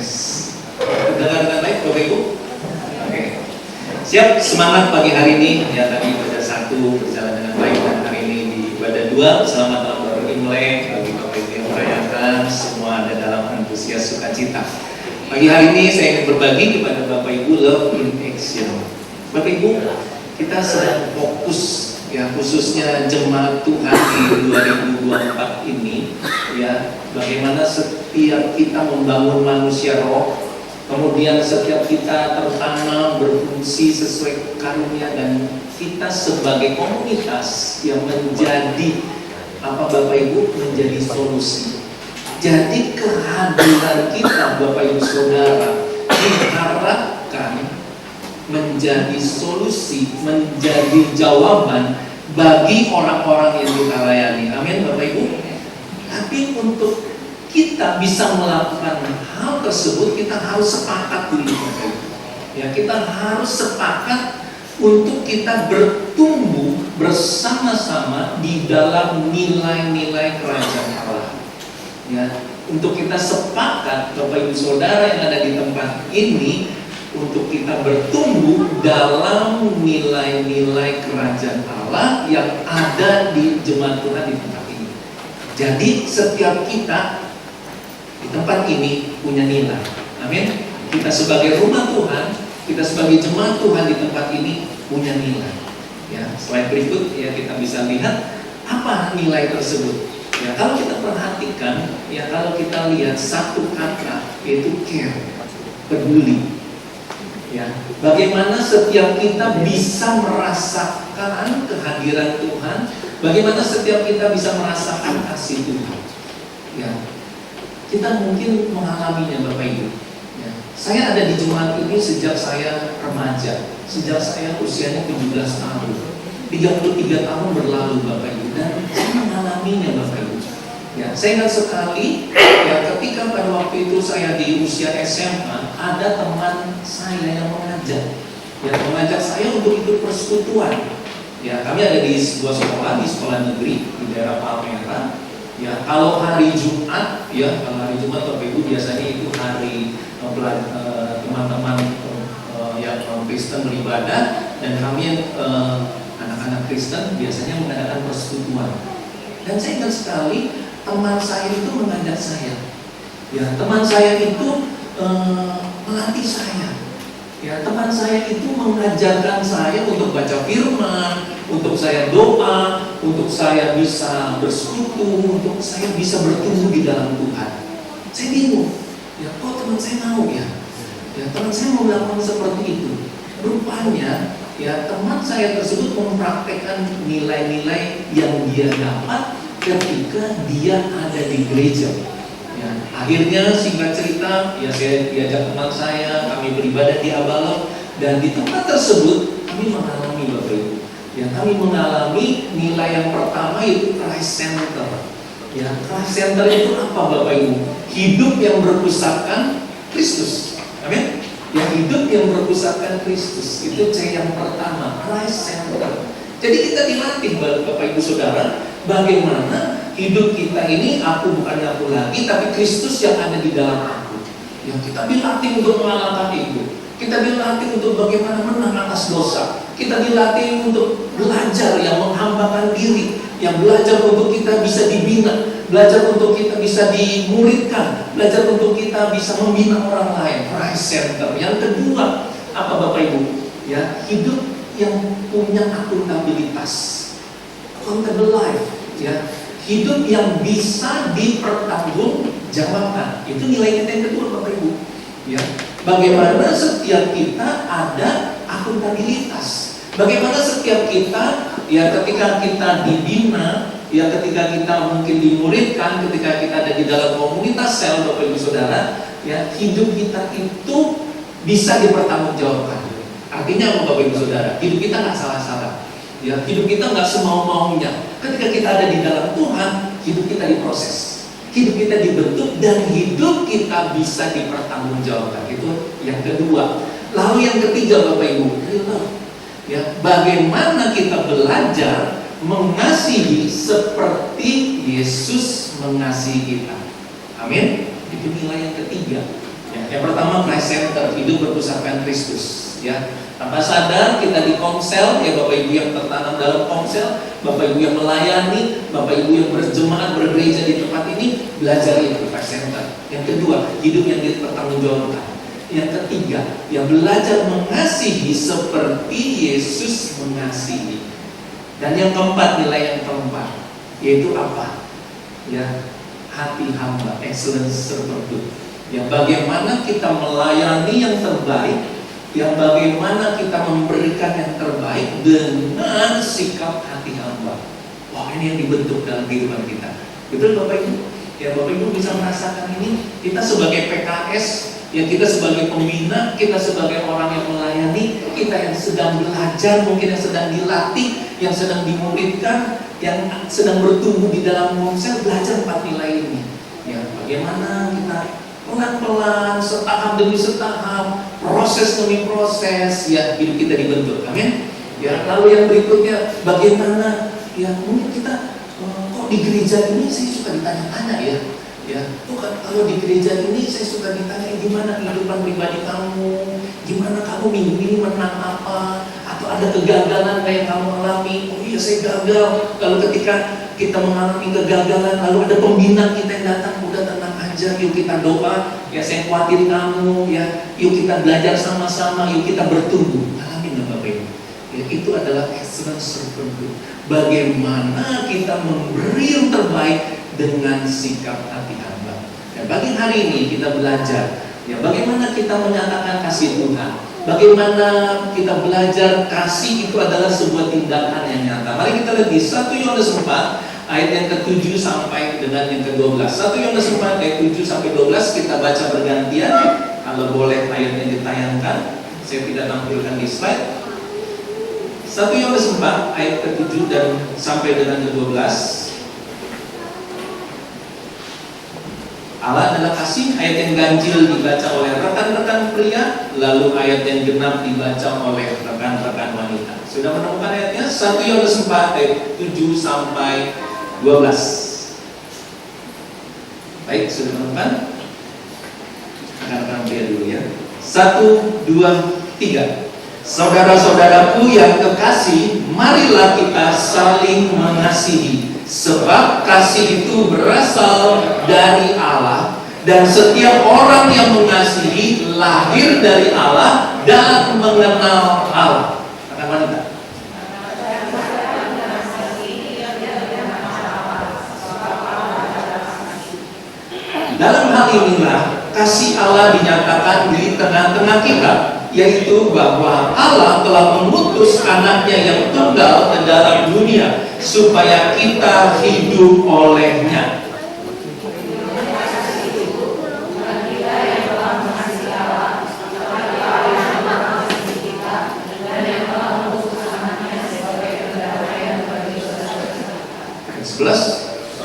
Tes. Kedengaran dengan baik Bapak Ibu? Oke. Siap, semangat pagi hari ini. Ya, tadi ibadah 1 berjalan dengan baik, dan hari ini di ibadah 2. Selamat tahun baru Imlek bagi Bapak Ibu yang merayakan. Semua ada dalam antusias sukacita. Pagi hari ini saya ingin berbagi kepada Bapak Ibu Love in Action. Bapak Ibu, kita sedang fokus, ya, khususnya jemaat Tuhan di 2024 ini, ya, bagaimana setiap kita membangun manusia roh, kemudian setiap kita tertanam berfungsi sesuai karunia, dan kita sebagai komunitas yang menjadi Bapak Ibu, menjadi solusi. Jadi kehadiran kita Bapak Ibu Saudara diharapkan menjadi solusi, menjadi jawaban bagi orang-orang yang kita layani. Amin Bapak Ibu. Tapi untuk kita bisa melakukan hal tersebut, kita harus sepakat dulu Bapak Ibu. Ya, kita harus sepakat untuk kita bertumbuh bersama-sama di dalam nilai-nilai kerajaan Allah. Ya, untuk kita sepakat Bapak Ibu Saudara yang ada di tempat ini, untuk kita bertumbuh dalam nilai-nilai kerajaan Allah yang ada di jemaat Tuhan di tempat ini. Jadi setiap kita di tempat ini punya nilai. Amin. Kita sebagai rumah Tuhan, kita sebagai jemaat Tuhan di tempat ini punya nilai. Ya, slide berikut ya, kita bisa lihat apa nilai tersebut. Ya, kalau kita perhatikan, ya, kalau kita lihat satu kata, yaitu care, peduli. Ya, bagaimana setiap kita bisa merasakan kehadiran Tuhan, bagaimana setiap kita bisa merasakan kasih Tuhan. Ya, kita mungkin mengalaminya Bapak Ibu. Ya, saya ada di jemaat ini sejak saya remaja, sejak saya usianya 17 tahun, 33 tahun berlalu Bapak Ibu, dan saya mengalaminya Bapak Ibu. Ya, saya ingat sekali, ya, ketika pada waktu itu saya di usia SMA, ada teman saya yang mengajak saya untuk ikut persekutuan. Ya, kami ada di sebuah sekolah, di sekolah negeri di daerah Palmerah. Ya, kalau hari Jumat, ya, kalau hari Jumat Bapak Ibu biasanya itu hari teman-teman yang Kristen beribadah, dan kami anak-anak Kristen biasanya mengadakan persekutuan. Dan saya ingat sekali, teman saya itu mengajak saya. Ya, teman saya itu melatih saya. Ya, teman saya itu mengajarkan saya untuk baca firman, untuk saya doa, untuk saya bisa bersekutu, untuk saya bisa bertumbuh di dalam Tuhan. Saya bingung. Ya, kok teman saya mau ya? Ya, teman saya mau melakukan seperti itu. Rupanya, ya, teman saya tersebut mempraktekkan nilai-nilai yang dia dapat ketika dia ada di gereja. Ya, akhirnya singkat cerita, ya, saya diajak teman saya, kami beribadah di Abalok, dan di tempat tersebut kami mengalami Bapak Ibu. Ya, kami mengalami nilai yang pertama, yaitu Christ Center. Ya, Christ Center itu apa Bapak Ibu? Hidup yang berpusatkan Kristus. Amin. Ya, hidup yang berpusatkan Kristus. Itu C yang pertama, Christ Center. Jadi kita dilatih Bapak Ibu Saudara, bagaimana hidup kita ini, aku bukannya aku lagi, tapi Kristus yang ada di dalam aku. Yang kita dilatih untuk mengalahkan ego. Kita dilatih untuk bagaimana menang atas dosa. Kita dilatih untuk belajar yang menghambakan diri, yang belajar untuk kita bisa dibina, belajar untuk kita bisa dimuridkan, belajar untuk kita bisa membina orang lain. Christ Center. Yang kedua, apa Bapak Ibu? Ya, hidup yang punya akuntabilitas, accountable life, ya, hidup yang bisa dipertanggungjawabkan. Itu nilai kita yang kedua Bapak Ibu. Ya, bagaimana setiap kita ada akuntabilitas. Bagaimana setiap kita, ya, ketika kita dibina, ya, ketika kita mungkin dimuridkan, ketika kita ada di dalam komunitas sel Bapak Ibu Saudara, ya, hidup kita itu bisa dipertanggungjawabkan. Artinya apa Bapak Ibu Saudara? Hidup kita nggak salah-salah. Ya, hidup kita nggak semau-maunya. Ketika kita ada di dalam Tuhan, hidup kita diproses, hidup kita dibentuk, dan hidup kita bisa dipertanggungjawabkan. Itu yang kedua. Lalu yang ketiga Bapak Ibu, ya, bagaimana kita belajar mengasihi seperti Yesus mengasihi kita. Amin. Itu nilai yang ketiga. Ya, yang pertama Christ Center, hidup berpusatkan Kristus. Ya, tanpa sadar kita di komsel, ya Bapak Ibu yang tertanam dalam komsel, Bapak Ibu yang melayani, Bapak Ibu yang berjemaat bergereja di tempat ini, belajar itu Christ Center. Yang kedua, hidup yang dipertanggungjawabkan. Yang ketiga, yang belajar mengasihi seperti Yesus mengasihi. Dan yang keempat, nilai yang keempat, yaitu apa? Ya, hati hamba, excellence servanthood. Ya, bagaimana kita melayani yang terbaik, yang bagaimana kita memberikan yang terbaik dengan sikap hati hamba. Wah, ini yang dibentuk dalam kehidupan kita. Betul Bapak Ibu? Ya, Bapak Ibu bisa merasakan ini. Kita sebagai PKS, ya kita sebagai pembina, kita sebagai orang yang melayani, kita yang sedang belajar, mungkin yang sedang dilatih, yang sedang dimuridkan, yang sedang bertumbuh di dalam komsel, belajar 4 nilai ini. Ya, bagaimana kita pelan-pelan, setahap demi setahap, proses demi proses, ya hidup kita dibentuk. Amin. Ya, lalu yang berikutnya, bagaimana ya mungkin kita kok di gereja ini saya suka ditanya-tanya ya. Ya, tuh kan kalau di gereja ini saya suka ditanya gimana kehidupan pribadi kamu, gimana kamu minggu ini menang apa, atau ada kegagalan kayak yang kamu alami. Oh iya saya gagal. Lalu ketika kita mengalami kegagalan, lalu ada pembina kita yang datang, udah tenang aja, yuk kita doa, ya saya khawatir kamu, ya yuk kita belajar sama-sama, yuk kita bertumbuh. Alamin Bapak Ibu. Ya, itu adalah excellence servanthood. Bagaimana kita memberi yang terbaik dengan sikap hati hamba. Dan bagi hari ini kita belajar, ya bagaimana kita menyatakan kasih Tuhan. Bagaimana kita belajar kasih itu adalah sebuah tindakan yang nyata. Mari kita lihat di 1 Yohanes 4 ayat yang ke-7 sampai dengan yang ke-12. 1 Yohanes 4 ayat 7 sampai 12 kita baca bergantian. Kalau boleh ayatnya ditayangkan. Saya tidak tampilkan di slide. 1 Yohanes 4 ayat ke-7 dan sampai dengan ke-12. Allah adalah kasih, ayat yang ganjil dibaca oleh rekan-rekan pria, lalu ayat yang genap dibaca oleh rekan-rekan wanita. Sudah menemukan ayatnya? 1 Yohanes 4 ayat 7 sampai 12. Baik, sudah menemukan? Rekan-rekan pria dulu ya. 1, 2, 3. Saudara-saudaraku yang kekasih, marilah kita saling mengasihi. Sebab kasih itu berasal dari Allah, dan setiap orang yang mengasihi lahir dari Allah dan mengenal Allah. Kata wanita. Dalam hal inilah kasih Allah dinyatakan di tengah-tengah kita, yaitu bahwa Allah telah mengutus anaknya yang tunggal ke dalam dunia supaya kita hidup olehnya.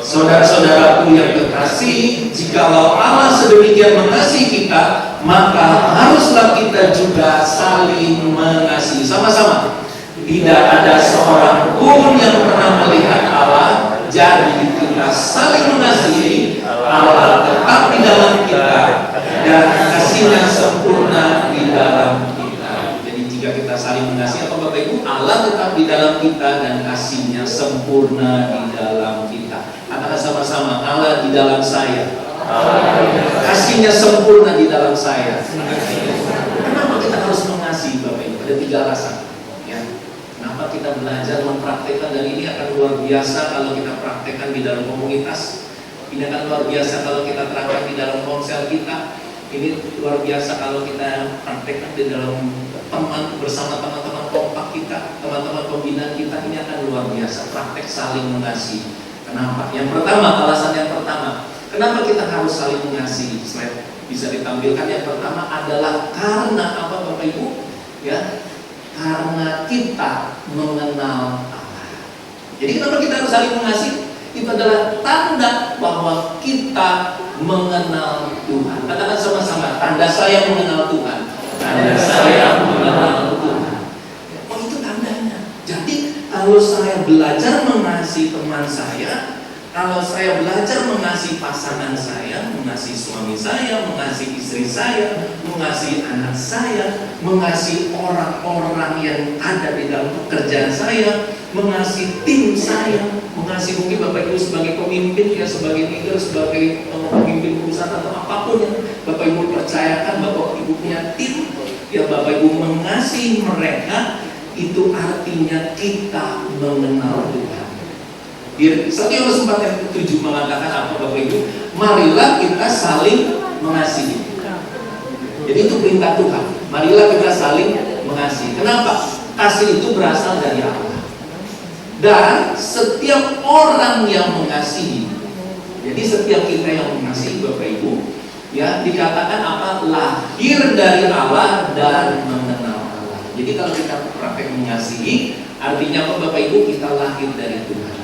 Saudara-saudaraku yang kekasih, jikalau Allah sedemikian mengasihi kita, maka haruslah kita juga saling mengasihi. Sama-sama. Tidak ada seorang pun yang pernah melihat Allah, jadi kita saling mengasihi. Allah tetap di dalam kita dan kasihnya sempurna di dalam kita. Jadi jika kita saling mengasihi, atau Bapak Ibu, Allah tetap di dalam kita dan kasihnya sempurna di dalam kita. Katakan sama-sama, Allah di dalam saya, kasihnya sempurna di dalam saya. Kenapa kita harus mengasihi Bapak Ibu? Ada 3 alasan. Kenapa kita belajar mempraktekkan, dan ini akan luar biasa kalau kita praktekkan di dalam komunitas. Ini akan luar biasa kalau kita terapkan di dalam konsel kita. Ini luar biasa kalau kita praktekkan di dalam teman, bersama teman-teman kompak kita, teman-teman pembinaan kita. Ini akan luar biasa, praktek saling mengasihi. Kenapa? Yang pertama, alasan yang pertama, kenapa kita harus saling mengasihi? Slide bisa ditampilkan. Yang pertama adalah karena apa Bapak Ibu? Ya, karena kita mengenal Allah. Jadi kenapa kita harus saling mengasihi? Itu adalah tanda bahwa kita mengenal Tuhan. Katakan sama-sama, tanda saya mengenal Tuhan. Tanda saya mengenal Tuhan. Oh, itu tandanya. Jadi kalau saya belajar mengasihi teman saya, Kalau saya belajar mengasihi pasangan saya, mengasihi suami saya, mengasihi istri saya, mengasihi anak saya, mengasihi orang-orang yang ada di dalam pekerjaan saya, mengasihi tim saya, mengasihi mungkin Bapak Ibu sebagai pemimpin, ya sebagai leader, sebagai pemimpin perusahaan atau apapun yang Bapak Ibu percayakan, Bapak Ibu punya tim, ya Bapak Ibu mengasihi mereka, itu artinya kita mengenal Tuhan. Di 1 Yohanes 4 ayat 7 mengatakan apa Bapak Ibu? Marilah kita saling mengasihi. Jadi itu perintah Tuhan. Marilah kita saling mengasihi. Kenapa? Kasih itu berasal dari Allah. Dan setiap orang yang mengasihi, jadi setiap kita yang mengasihi Bapak Ibu, ya dikatakan apa? Lahir dari Allah dan mengenal Allah. Jadi kalau kita praktek mengasihi, artinya apa Bapak Ibu? Kita lahir dari Tuhan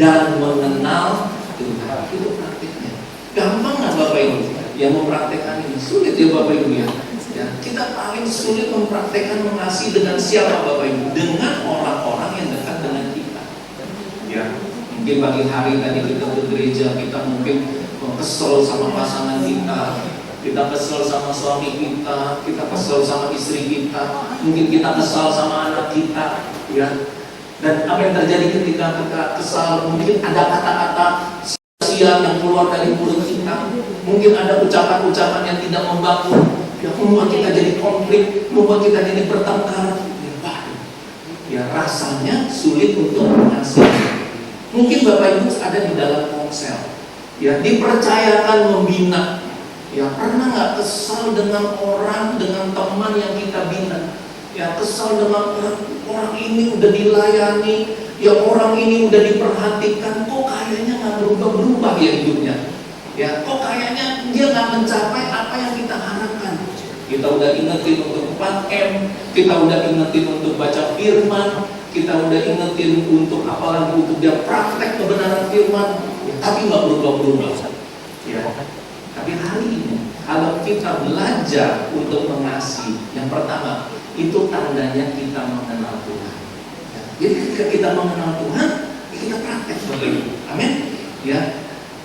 dan mengenal Tuhan. Itu praktiknya. Gampang nggak Bapak Ibu yang mempraktekkan ini? Sulit ya Bapak Ibu ya. Kita paling sulit mempraktekkan mengasihi dengan siapa Bapak Ibu? Dengan orang-orang yang dekat dengan kita. Ya, mungkin pagi hari tadi kita ke gereja, kita mungkin kesel sama pasangan kita kesel sama suami kita kesel sama istri kita, mungkin kita kesal sama anak kita, ya. Dan apa yang terjadi ketika kita kesal? Mungkin ada kata-kata sia-sia yang keluar dari mulut kita. Mungkin ada ucapan-ucapan yang tidak membangun, yang membuat kita jadi konflik, membuat kita jadi bertengkar. Ya rasanya sulit untuk mengasihi. Mungkin Bapak Ibu ada di dalam ponsel, ya dipercayakan membina. Ya pernah nggak kesal dengan orang, dengan teman yang kita bina? Ya kesal dengan orang ini udah dilayani, ya orang ini udah diperhatikan, kok kayaknya nggak berubah-berubah ya hidupnya, ya kok kayaknya dia nggak mencapai apa yang kita harapkan. Kita udah ingetin untuk 4M, kita udah ingetin untuk baca firman, kita udah ingetin untuk apalagi untuk dia praktek kebenaran firman, ya, tapi nggak berubah-berubah. Ya. Tapi hari ini kalau kita belajar untuk mengasihi, yang pertama itu tandanya kita mengenal Tuhan. Jadi ketika kita mengenal Tuhan, kita praktek begitu. Amin. Ya.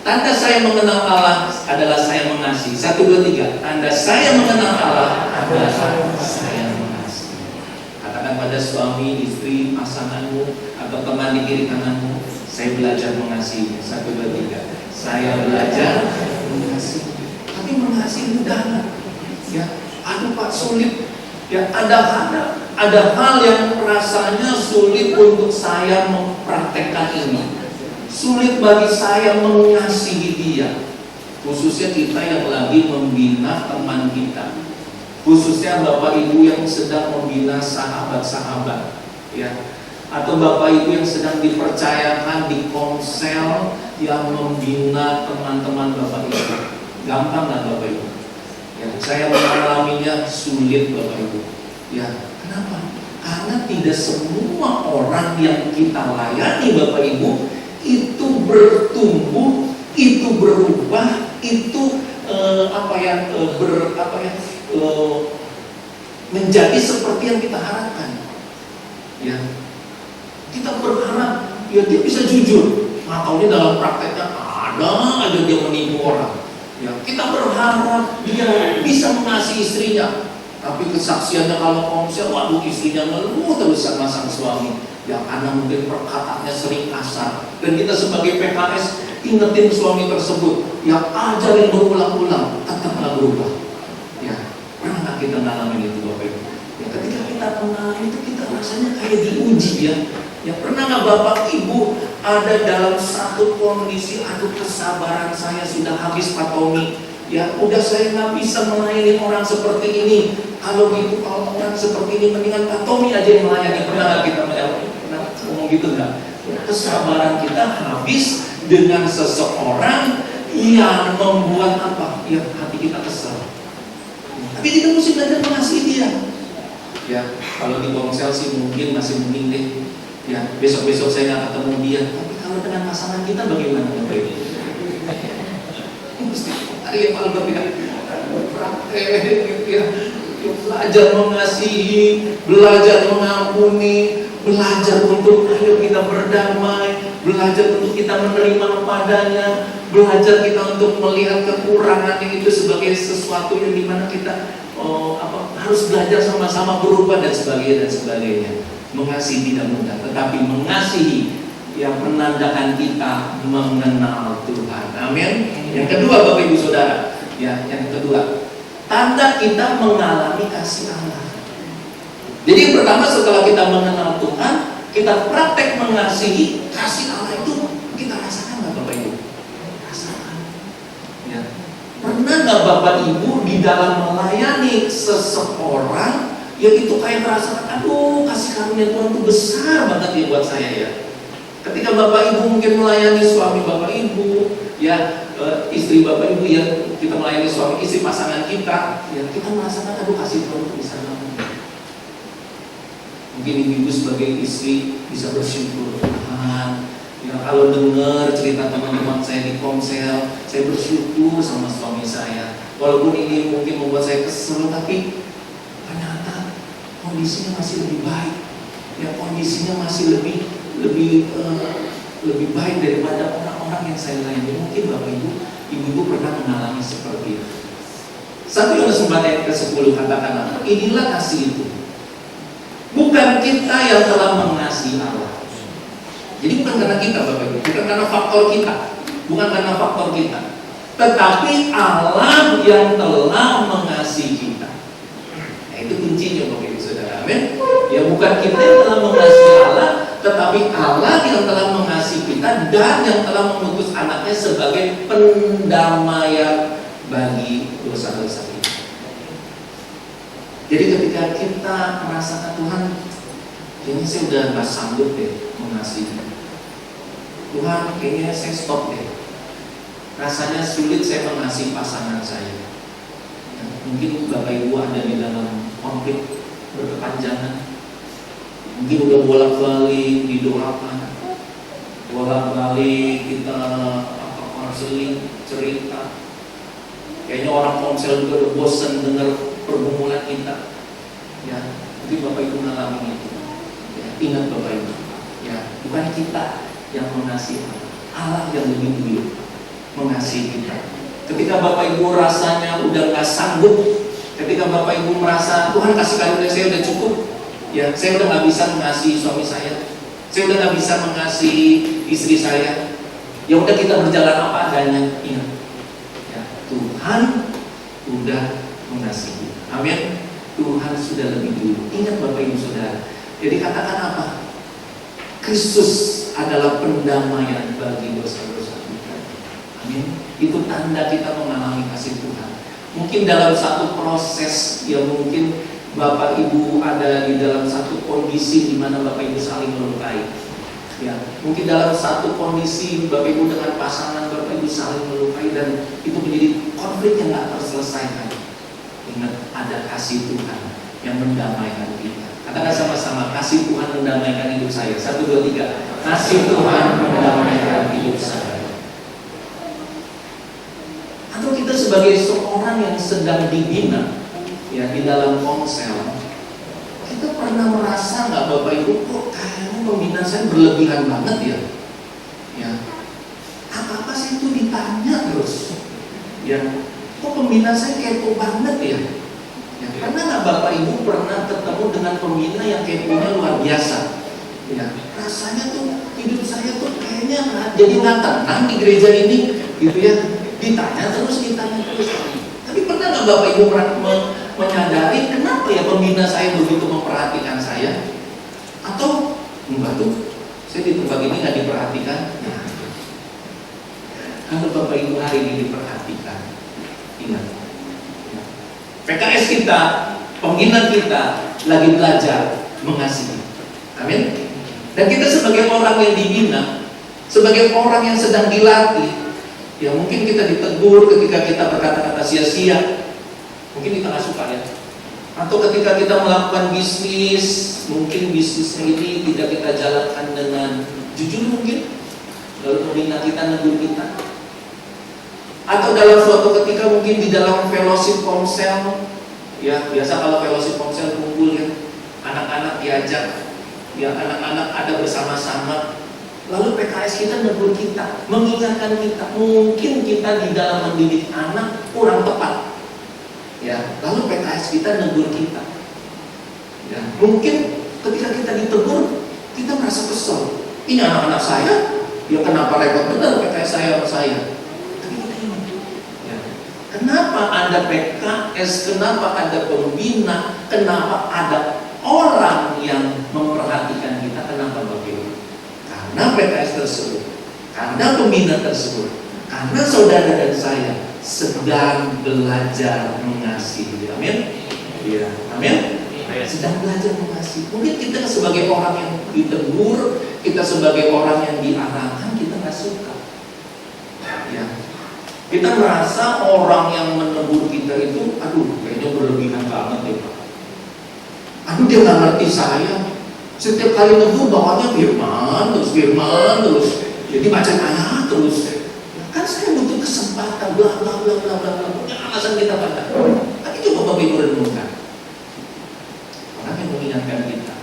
Tanda saya mengenal Allah adalah saya mengasihi. 1, 2, 3. Tanda saya mengenal Allah adalah saya mengasihi. Katakan pada suami, istri, pasanganmu atau teman di kiri kananmu, saya belajar mengasihi. 1, 2, 3. Saya belajar mengasihi. Tapi mengasihi mudah nggak? Ya, aduh Pak sulit. Ya, ada hal yang rasanya sulit untuk saya mempraktekkan ini. Sulit bagi saya mengasihi dia. Khususnya kita yang lagi membina teman kita. Khususnya Bapak Ibu yang sedang membina sahabat-sahabat, ya. Atau Bapak Ibu yang sedang dipercayakan di komsel yang membina teman-teman Bapak Ibu. Gampang nggak Bapak Ibu? Ya, saya mengalaminya sulit Bapak Ibu. Ya, kenapa? Karena tidak semua orang yang kita layani Bapak Ibu itu bertumbuh, itu berubah, itu menjadi seperti yang kita harapkan. Ya, kita berharap ya dia bisa jujur, makanya dalam prakteknya ada aja dia menipu orang. Ya, kita berharap dia bisa mengasihi istrinya, tapi kesaksiannya kalau komsel, waduh istrinya ngeluh terus sama sang suami. Ya karena mungkin perkataannya sering kasar. Dan kita sebagai PKS ingetin suami tersebut, ya ajarin berulang-ulang, tetap nggak berubah. Ya pernah nggak kita ngalamin itu Bapak Ibu? Ya ketika kita mengalami itu kita rasanya kayak diuji ya. Ya pernah nggak Bapak Ibu ada dalam satu kondisi, aduh kesabaran saya sudah habis Pak Tommy. Ya udah saya nggak bisa melayani orang seperti ini. Kalau gitu kalau orang seperti ini mendingan Pak Tommy aja yang melayani. Pernah nggak kita ngomong gitu nggak? Kesabaran kita habis dengan seseorang yang membuat apa? Ya hati kita kesal. Tapi kita mesti belajar mengasihi dia. Ya kalau di komsel sih mungkin masih mending deh. Ya besok-besok saya nggak ketemu dia. Tapi kalau dengan pasangan kita bagaimana Bapak Ibu? Mesti hari yang paling berbeda. Praktek ya. Belajar mengasihi, belajar mengampuni, belajar untuk ayo kita berdamai, belajar untuk kita menerima padanya, belajar kita untuk melihat kekurangan yang itu sebagai sesuatu yang dimana kita harus belajar sama-sama berubah dan sebagainya. Mengasihi tidak mudah, tetapi mengasihi yang menandakan kita mengenal Tuhan. Amin. Yang kedua, Bapak Ibu Saudara, ya, yang kedua, tanda kita mengalami kasih Allah. Jadi yang pertama, setelah kita mengenal Tuhan, kita praktek mengasihi, kasih Allah itu kita rasakan nggak, Bapak Ibu? Rasakan. Ya. Pernah nggak Bapak Ibu di dalam melayani seseorang yang itu kayak merasakan, aduh, kasih karunia Tuhan itu besar banget ya buat saya ya. Ketika Bapak Ibu mungkin melayani suami Bapak Ibu, ya, istri Bapak Ibu, ya, kita melayani suami istri pasangan kita, ya, kita merasakan, aduh, kasih Tuhan itu besar banget. Mungkin ibu sebagai istri bisa bersyukur, Tuhan, ya, kalau dengar cerita teman-teman saya di Komsel, saya bersyukur sama suami saya. Walaupun ini mungkin membuat saya kesel, tapi ternyata kondisinya masih lebih baik, ya, kondisinya masih lebih baik daripada orang-orang yang saya layani. Mungkin Bapak Ibu, ibu-ibu pernah mengalami seperti itu. 1 Yohanes 4 ayat ke-10 katakan apa? Inilah kasih itu, bukan kita yang telah mengasihi Allah. Jadi bukan karena kita, Bapak Ibu, bukan karena faktor kita, bukan karena faktor kita, tetapi Allah yang telah mengasihi kita. Nah, itu kuncinya, Bapak Ibu Saudara. Amin. Ya, bukan kita yang telah mengasihi Allah, tetapi Allah yang telah mengasihi kita dan yang telah mengutus anaknya sebagai pendamaian bagi dosa-dosa kita. Jadi ketika kita merasakan Tuhan, kayaknya saya udah gak sanggup deh mengasihi Tuhan, kayaknya saya stop deh, rasanya sulit saya mengasihi pasangan saya. Ya, mungkin Bapak Ibu ada di dalam konflik berkepanjangan, mungkin udah bolak-balik didoakan, bolak-balik kita konseling, cerita. Kayaknya orang Komsel juga udah bosan dengar pergumulan kita. Ya, mungkin Bapak Ibu mengalami itu. Ya, ingat Bapak Ibu, ya, bukan kita yang mengasihi Allah, Allah yang lebih dulu mengasihi kita. Ketika Bapak Ibu rasanya udah gak sanggup, ketika Bapak Ibu merasa Tuhan kasih karunia saya udah cukup, ya, saya udah gak bisa mengasihi suami saya udah gak bisa mengasihi istri saya, ya udah kita berjalan apa adanya. Ingat, ya, Tuhan udah mengasihi. Amin. Tuhan sudah lebih dulu. Ingat Bapak Ibu Saudara. Jadi katakan apa? Kristus adalah pendamaian bagi dosa-dosa kita. Amin. Itu tanda kita mengalami kasih Tuhan. Mungkin dalam satu proses yang mungkin Bapak Ibu ada di dalam satu kondisi di mana Bapak Ibu saling melukai. Ya, mungkin dalam satu kondisi Bapak Ibu dengan pasangan Bapak Ibu saling melukai dan itu menjadi konflik yang tidak terselesaikan. Ingat, ada kasih Tuhan yang mendamaikan kita. Katakan sama-sama, kasih Tuhan mendamaikan hidup saya. 1, 2, 3. Kasih Tuhan mendamaikan hidup saya. Atau kita sebagai seorang yang sedang dibina, ya, di dalam Komsel, kita pernah merasa nggak Bapak Ibu, kok kayaknya pembina saya berlebihan banget ya? Ya, apa-apa sih itu ditanya terus. Ya, kok pembina saya kepo banget ya? Ya, karena nggak Bapak Ibu pernah ketemu dengan pembina yang keponya luar biasa? Ya, rasanya tuh hidup saya tuh kayaknya jadi nggak tenang di gereja ini, gitu ya. Ditanya terus. Tapi pernah nggak Bapak Ibu menyadari kenapa ya pembina saya begitu memperhatikan saya? Atau enggak tuh, saya di tempat ini nggak diperhatikan? Nah, kalau Bapak Ibu hari ini diperhatikan, ingat, PKS kita, pembina kita lagi belajar mengasihi. Amin. Dan kita sebagai orang yang dibina, sebagai orang yang sedang dilatih, ya mungkin kita ditegur ketika kita berkata-kata sia-sia, mungkin kita nggak suka ya. Atau ketika kita melakukan bisnis, mungkin bisnisnya ini tidak kita jalankan dengan jujur mungkin, lalu pembina kita negur kita. Atau dalam suatu ketika mungkin di dalam fellowship Komsel, ya biasa kalau fellowship Komsel kumpul ya, anak-anak diajak, ya anak-anak ada bersama-sama, Lalu PKS kita negur kita, mengingatkan kita, mungkin kita di dalam mendidik anak kurang tepat. Ya, lalu PKS kita negur kita. Ya, mungkin ketika kita ditegur, kita merasa kesel. Ini anak-anak saya, ya kenapa repot benar PKS saya sama saya? Tapi kita ini, ya, kenapa ada PKS, kenapa ada pembina, kenapa ada orang yang memperhatikan kita, kenapa begitu? Karena PKS tersebut, karena pembina tersebut, karena saudara dan saya sedang belajar mengasihi. Amin. Ya, amin. Sedang belajar mengasihi. Mungkin kita sebagai orang yang ditegur, kita sebagai orang yang diarahkan, kita nggak suka. Ya, kita merasa orang yang menegur kita itu, aduh, kayaknya berlebihan banget ya Pak. Aduh, dia nggak ngerti saya. Setiap kali negur bawahnya firman terus. Jadi baca ayat terus. Kan saya butuh kesempatan, bla bla bla bla bla. Punya alasan kita baca. Tapi coba Bapak Ibu renungkan. Orang yang mengingatkan kita,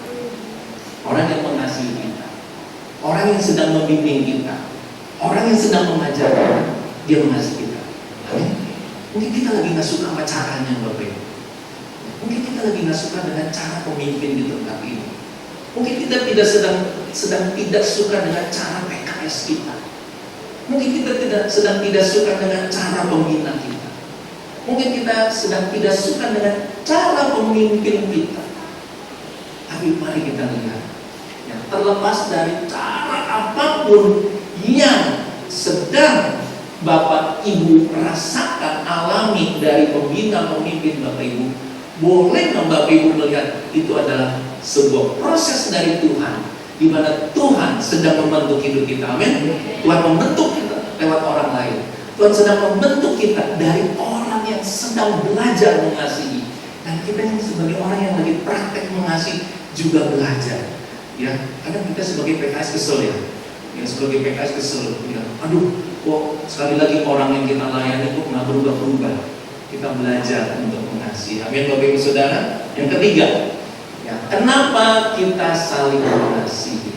orang yang mengasihi kita, orang yang sedang membimbing kita, orang yang sedang mengajar kita, dia mengasihi kita. Amin. Mungkin kita lagi nggak suka sama caranya Bapak Ibu. Mungkin kita lagi nggak suka dengan cara pemimpin di tempat ini. Mungkin kita tidak sedang tidak suka dengan cara PKS kita. Mungkin kita sedang tidak suka dengan cara pembina kita. Mungkin kita sedang tidak suka dengan cara pemimpin kita. Tapi mari kita lihat, ya, terlepas dari cara apapun yang sedang Bapak Ibu rasakan, alami dari pembina pemimpin Bapak Ibu, boleh nggak Bapak Ibu melihat itu adalah sebuah proses dari Tuhan, di mana Tuhan sedang membentuk hidup kita. Amin. Tuhan membentuk kita lewat orang lain. Tuhan sedang membentuk kita dari orang yang sedang belajar mengasihi, dan kita yang sebagai orang yang lagi praktek mengasihi juga belajar. Ya, kadang kita sebagai PKS kesel ya. Ya, sebagai PKS kesel. Ya, aduh, kok sekali lagi orang yang kita layani kok nggak berubah-berubah. Kita belajar untuk mengasihi. Amin, Bapak Ibu Saudara. Yang ketiga, ya, kenapa kita saling mengasihi?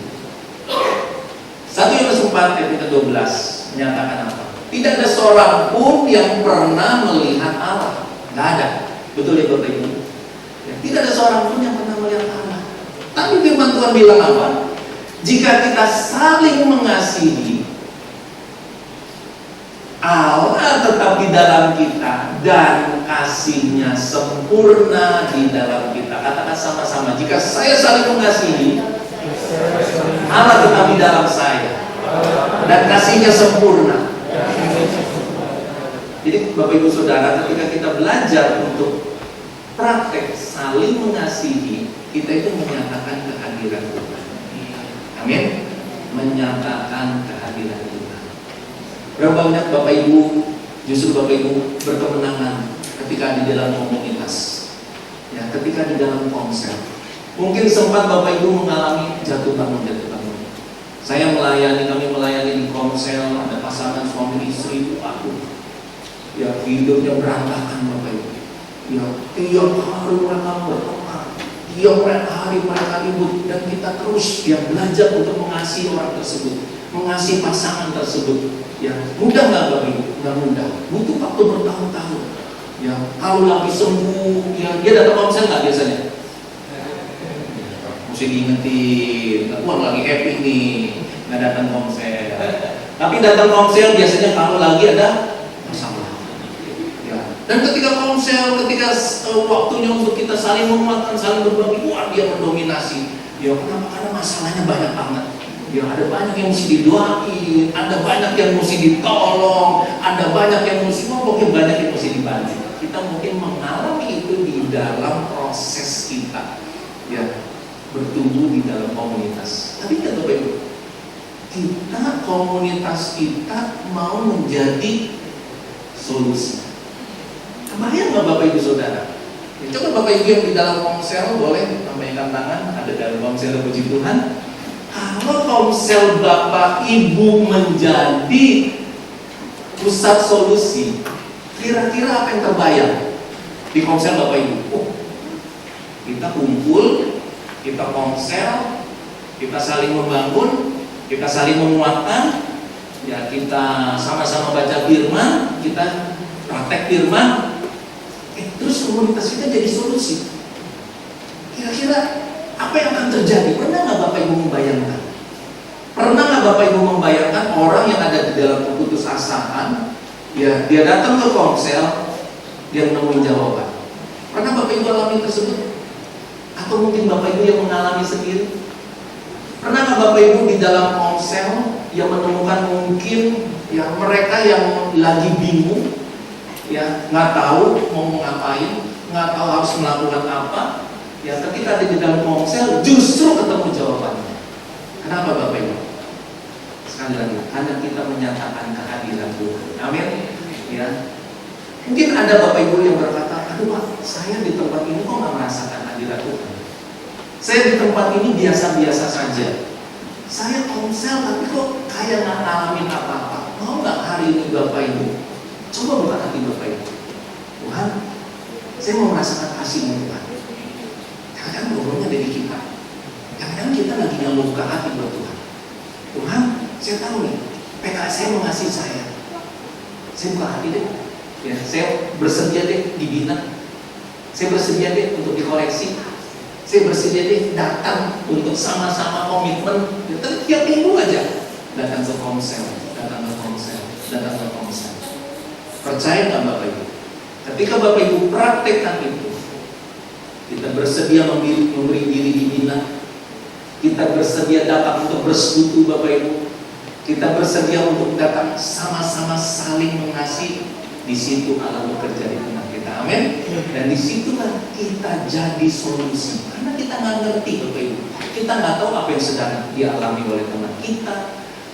1 Yohanes 4 ayat 12 menyatakan apa? Tidak ada seorang pun yang pernah melihat Allah. Tidak ada. Betul ya Bapak Ibu? Ya, tidak ada seorang pun yang pernah melihat Allah. Tapi firman Tuhan bilang apa? Jika kita saling mengasihi, Allah tetap di dalam kita dan kasihnya sempurna di dalam kita. Katakan sama-sama, jika saya saling mengasihi, Allah tetap di dalam saya dan kasihnya sempurna. Jadi Bapak Ibu Saudara, ketika kita belajar untuk praktek saling mengasihi, kita itu menyatakan kehadiran Tuhan. Amin. Menyatakan kehadiran Tuhan. Berapa banyak Bapak Ibu, justru Bapak Ibu berkemenangan ketika di dalam komunitas, ya, ketika di dalam konser. Mungkin sempat Bapak Ibu mengalami jatuh bangun. Kami melayani di konser, ada pasangan suami istri itu, ya, hidupnya berantakan Bapak Ibu. Ya, tiap hari mereka bertengkar, tiap hari mereka ribut, dan kita terus ya belajar untuk mengasihi orang tersebut, mengasihi pasangan tersebut. Ya, mudah nggak Bapak Ibu? Nggak mudah, butuh waktu bertahun-tahun. Ya, kalau lagi sembuh, ya dia datang konser nggak biasanya? Mesti diingetin, wah lagi happy nih, nggak datang konser. Tapi datang konser biasanya kalau lagi ada masalah. Ya. Dan ketika konser, ketika waktunya untuk kita saling menguatkan, saling berbagi, wah dia mendominasi. Ya, kenapa? Karena masalahnya banyak banget. Ya, ada banyak yang mesti didoain, ada banyak yang mesti ditolong, ada banyak yang mesti mungkin banyak yang mesti dibantu. Kita mungkin mengalami itu di dalam proses kita, ya, bertumbuh di dalam komunitas. Tapi kan Bapak Ibu, kita komunitas kita mau menjadi solusi. Kebayang nggak Bapak Ibu Saudara? Ya, coba Bapak Ibu yang di dalam konser boleh lambaikan tangan. Ada dalam konser, puji Tuhan. Kalau komsel Bapak Ibu menjadi pusat solusi, kira-kira apa yang terbayang di komsel Bapak Ibu? Oh, kita kumpul, kita komsel, kita saling membangun, Kita saling menguatkan, ya kita sama-sama baca firman, kita praktek firman, terus komunitas kita jadi solusi. Kira-kira apa yang akan terjadi? Pernah nggak Bapak Ibu membayangkan? Pernah nggak Bapak Ibu membayangkan orang yang ada di dalam keputusasaan, ya dia datang ke ponsel, dia menemui jawaban. Pernah Bapak Ibu alami tersebut? Atau mungkin Bapak Ibu yang mengalami sendiri? Pernah nggak Bapak Ibu di dalam ponsel yang menemukan mungkin ya mereka yang lagi bingung, ya nggak tahu mau ngapain, nggak tahu harus melakukan apa, ya ketika ada di dalam ponsel justru ketemu jawabannya. Kenapa Bapak Ibu? Sekali lagi, karena kita menyatakan kehadiran Tuhan. Amin. Ya, mungkin ada Bapak Ibu yang berkata, aduh Pak, saya di tempat ini kok nggak merasakan hadirat Tuhan. Saya di tempat ini biasa-biasa saja. Saya ponsel tapi kok kayak nggak ngalamin apa-apa. Mau nggak hari ini Bapak Ibu coba buka hati Bapak Ibu? Tuhan, saya mau merasakan kasih-Mu Tuhan. Jangan ngobrolnya dari kita. Jangan kita lagi nggak mau buka hati buat Tuhan. Tuhan, saya tahu nih, PKS saya mengasihi saya. Saya buka hati deh. Ya, saya bersedia deh dibina. Saya bersedia deh untuk dikoreksi. Saya bersedia deh datang untuk sama-sama komitmen. Ya, tiap minggu aja datang ke ponsel, datang ke ponsel, datang ke ponsel. Percaya nggak Bapak Ibu? Ketika Bapak Ibu praktekkan itu, kita bersedia memberi diri dibina. Kita bersedia datang untuk bersekutu Bapak Ibu. Kita bersedia untuk datang sama-sama saling mengasihi. Di situ Allah bekerja di tengah kita. Amin. Dan disitulah kita jadi solusi. Karena kita nggak ngerti Bapak Ibu. Kita nggak tahu apa yang sedang dialami oleh teman kita.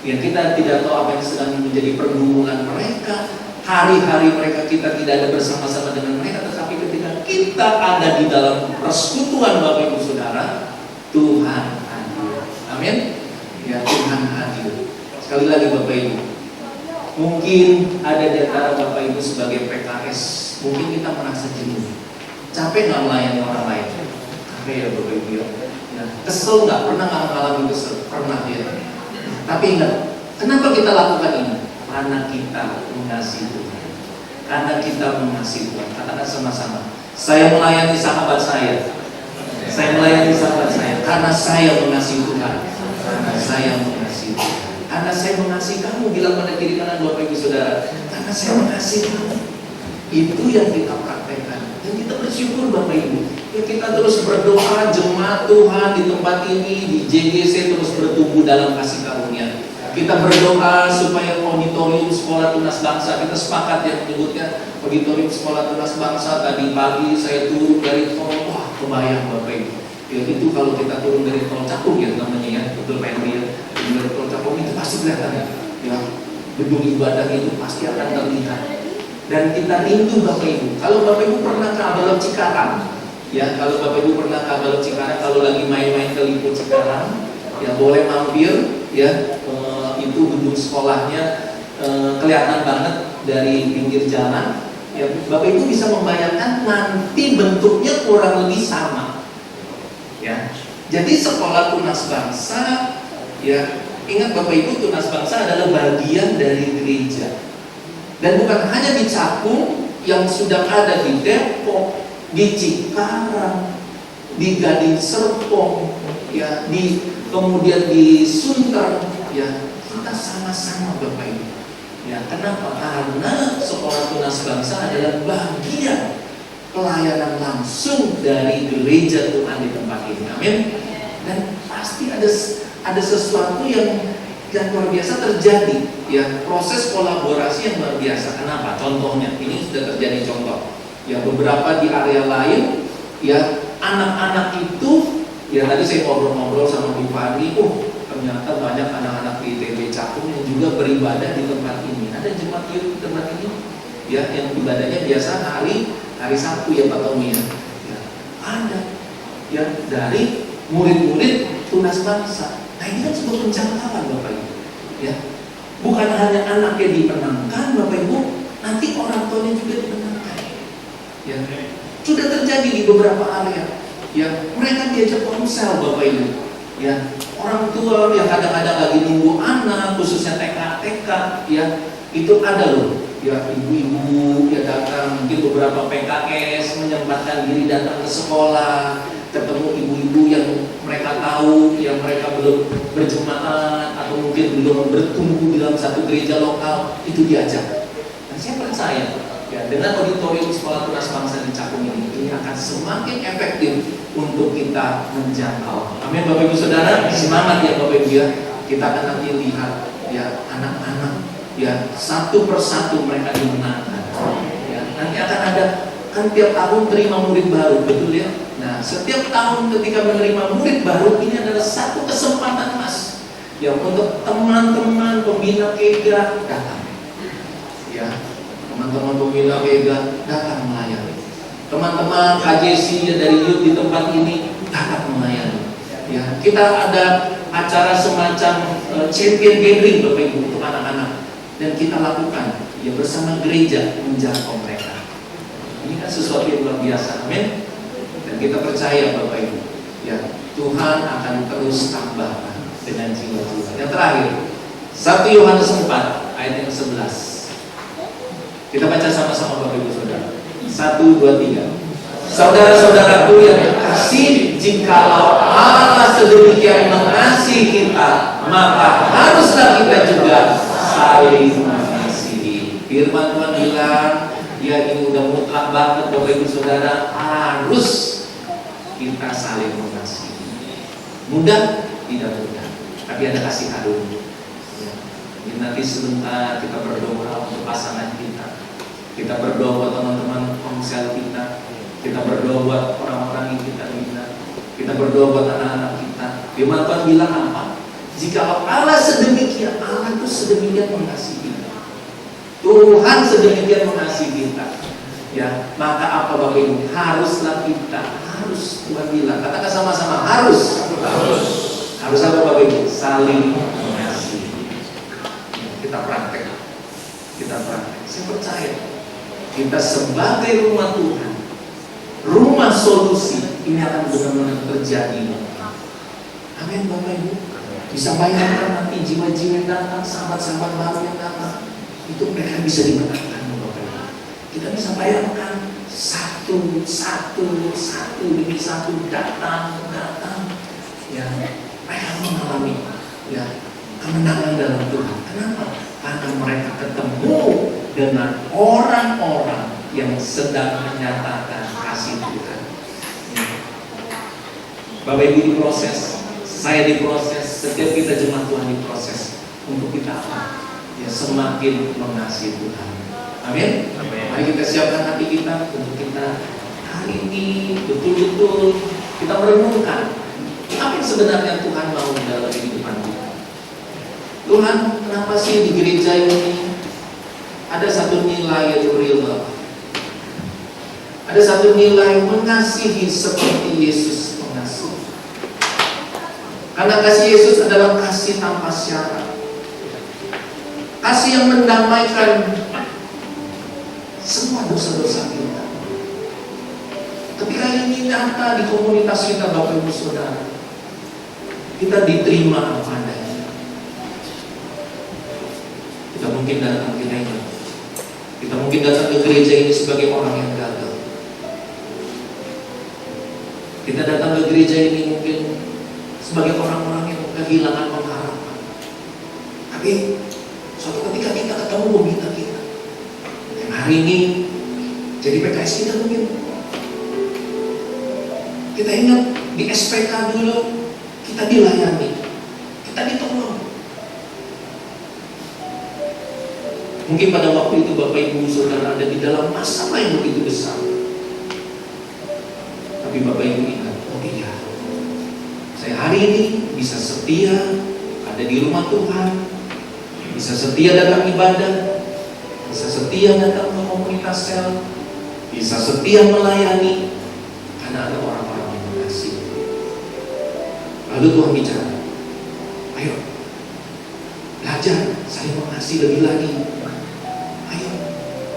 Ya, kita tidak tahu apa yang sedang menjadi pergumulan mereka. Hari-hari mereka kita tidak ada bersama-sama dengan mereka. Tetapi ketika kita ada di dalam persekutuan Bapak Ibu Saudara, Tuhan hadir. Amin. Ya, Tuhan hadir. Sekali lagi Bapak Ibu, mungkin ada di antara Bapak Ibu sebagai PKS, mungkin kita merasa jenuh, capek nggak melayani orang lain, capek ya Bapak Ibu ya. Kesel nggak? Pernah nggak mengalami kesel? Pernah ya. Tapi ingat, kenapa kita lakukan ini? Karena kita mengasihi Tuhan. Karena kita mengasihi Tuhan. Katakan sama-sama, saya melayani sahabat saya. Saya melayani sahabat saya karena saya mengasihi Tuhan. Karena saya mengasihi Tuhan. Karena saya mengasihi kamu, bilang pada kiri kanan Bapak Ibu Saudara. Karena saya mengasihi kamu. Itu yang kita praktekkan. Dan kita bersyukur Bapak Ibu. Ya, kita terus berdoa jemaat Tuhan di tempat ini, di JGC terus bertumbuh dalam kasih karunia. Kita berdoa supaya auditorium sekolah tunas bangsa, kita sepakat yang menyebutnya auditorium sekolah tunas bangsa. Tadi pagi saya turun dari tol, wah kebayang Bapak Ibu. Ya itu kalau kita turun dari tol Cakung ya namanya ya, betul Pak Henry ya. Dari tol Cakung itu pasti kelihatan ya, gedung ibadah itu pasti akan terlihat. Dan kita rindu Bapak Ibu. Kalau Bapak Ibu pernah ke Abalok Cikarang, ya kalau Bapak Ibu pernah ke Abalok Cikarang, kalau lagi main-main ke Lipo Cikarang, ya boleh mampir ya. Itu gedung sekolahnya kelihatan banget dari pinggir jalan. Ya Bapak Ibu bisa membayangkan nanti bentuknya kurang lebih sama. Ya, jadi sekolah tunas bangsa, ya ingat Bapak Ibu, tunas bangsa adalah bagian dari gereja. Dan bukan hanya di Cakung, yang sudah ada di Depok, di Cikarang, di Gading Serpong, ya, kemudian di Sunter, ya kita sama-sama Bapak Ibu. Ya, kenapa? Karena sekolah tunas bangsa adalah bagian pelayanan langsung dari gereja Tuhan di tempat ini. Amin. Dan pasti ada sesuatu yang luar biasa terjadi, ya, proses kolaborasi yang luar biasa. Kenapa? Contohnya, ini sudah terjadi contoh. Ya, beberapa di area lain, ya, anak-anak itu, ya tadi saya ngobrol-ngobrol sama Bu Fani, ternyata banyak anak-anak di ITB Cakung yang juga beribadah di tempat ini. Ada jemaat di tempat ini, ya, yang ibadahnya biasa hari Sabtu ya Pak Tommy ya. Ya, ada, ya, dari murid-murid tunas bangsa. Nah ini kan sebuah pencakapan Bapak Ibu, ya, bukan hanya anaknya dimenangkan Bapak Ibu, nanti orang tuanya juga dimenangkan. Ya, sudah terjadi di beberapa area. Ya, mereka diajak ponsel Bapak Ibu. Ya, orang tua yang kadang-kadang lagi nunggu anak, khususnya TK, ya itu ada loh, ya ibu-ibu ya datang, mungkin beberapa PKS menyempatkan diri datang ke sekolah, ketemu ibu-ibu yang mereka tahu, yang mereka belum berjemaat atau mungkin belum bertumbuh di dalam satu gereja lokal, itu diajak. Dan saya percaya, ya dengan auditorium Sekolah Tunas Bangsa di Cakung ini akan semakin efektif untuk kita menjangkau. Amin Bapak Ibu Saudara, semangat ya Bapak Ibu ya. Kita akan nanti lihat ya anak-anak ya satu persatu mereka dimenangkan. Ya, nanti akan ada kan tiap tahun terima murid baru, betul ya? Nah, setiap tahun ketika menerima murid baru ini adalah satu kesempatan emas ya untuk teman-teman pembina Kega datang. Ya, teman-teman pembina Kega datang melayani. Teman-teman KJC dari youth di tempat ini dapat melayani. Ya, kita ada acara semacam champion gathering Bapak Ibu untuk anak-anak dan kita lakukan ya bersama gereja menjangkau mereka. Ini kan sesuatu yang luar biasa, amin. Dan kita percaya Bapak Ibu, ya Tuhan akan terus tambahkan dengan jiwa-jiwa. Yang terakhir, 1 Yohanes 4 ayat yang 11. Kita baca sama-sama Bapak Ibu Saudara. 1, 2, 3. Saudara-saudaraku yang terkasih, jikalau Allah sedemikian mengasihi kita, maka haruslah kita juga saling mengasihi. Firman Tuhan bilang, ya ini udah mutlak banget Bapak Ibu Saudara, harus kita saling mengasihi. Mudah? Tidak mudah, tapi ada kasih karunia. Ya. Jadi nanti sebentar kita berdoa untuk pasangan kita. Kita berdoa buat teman-teman ponsel kita. Kita berdoa buat orang-orang yang kita bina. Kita berdoa buat anak-anak kita. Firman Tuhan bilang apa? Jika Allah sedemikian, Allah itu sedemikian mengasihi kita. Tuhan sedemikian mengasihi kita. Ya, maka apa Bapak Ibu? Haruslah kita, harus Tuhan bilang. Katakan sama-sama, harus. Harus apa Bapak Ibu? Saling mengasihi. Kita praktek. Saya percaya kita sebagai rumah Tuhan, rumah solusi, ini akan benar-benar terjadi. Amin Bapak Ibu. Bisa bayangkan nanti jiwa-jiwa yang datang, sahabat-sahabat baru yang datang, itu mereka bisa dimenangkan Bapak Ibu. Kita bisa bayangkan satu demi satu datang, ya mereka mengalami ya kemenangan dalam Tuhan. Kenapa? Karena mereka ketemu dengan orang-orang yang sedang menyatakan kasih Tuhan. Bapak Ibu diproses, saya diproses, setiap kita jemaat Tuhan diproses untuk kita apa? Ya semakin mengasihi Tuhan. Amin. Mari kita siapkan hati kita untuk kita hari ini betul-betul kita merenungkan apa yang sebenarnya Tuhan mau dalam kehidupan kita. Tuhan, kenapa sih di gereja ini ada satu nilai yang real? Ada satu nilai mengasihi seperti Yesus mengasihi. Karena kasih Yesus adalah kasih tanpa syarat. Kasih yang mendamaikan semua dosa-dosa kita. Ketika ini nyata di komunitas kita Bapak Ibu Saudara, kita diterima apa adanya. Kita mungkin datang ke gereja, kita mungkin datang ke gereja ini sebagai orang yang gagal. Kita datang ke gereja ini mungkin sebagai orang-orang yang kehilangan pengharapan. Tapi suatu ketika kita ketemu pembina kita yang hari ini jadi PKS kita mungkin. Kita ingat di SPK dulu kita dilayani, kita ditolong. Mungkin pada waktu itu Bapak Ibu Saudara ada di dalam masalah yang begitu besar. Tapi Bapak Ibu ingat, oh iya, saya hari ini bisa setia ada di rumah Tuhan, bisa setia datang ibadah, bisa setia datang ke komunitas sel, bisa setia melayani, karena ada orang-orang yang mengasihi. Lalu Tuhan bicara, ayo belajar saling mengasihi lebih lagi.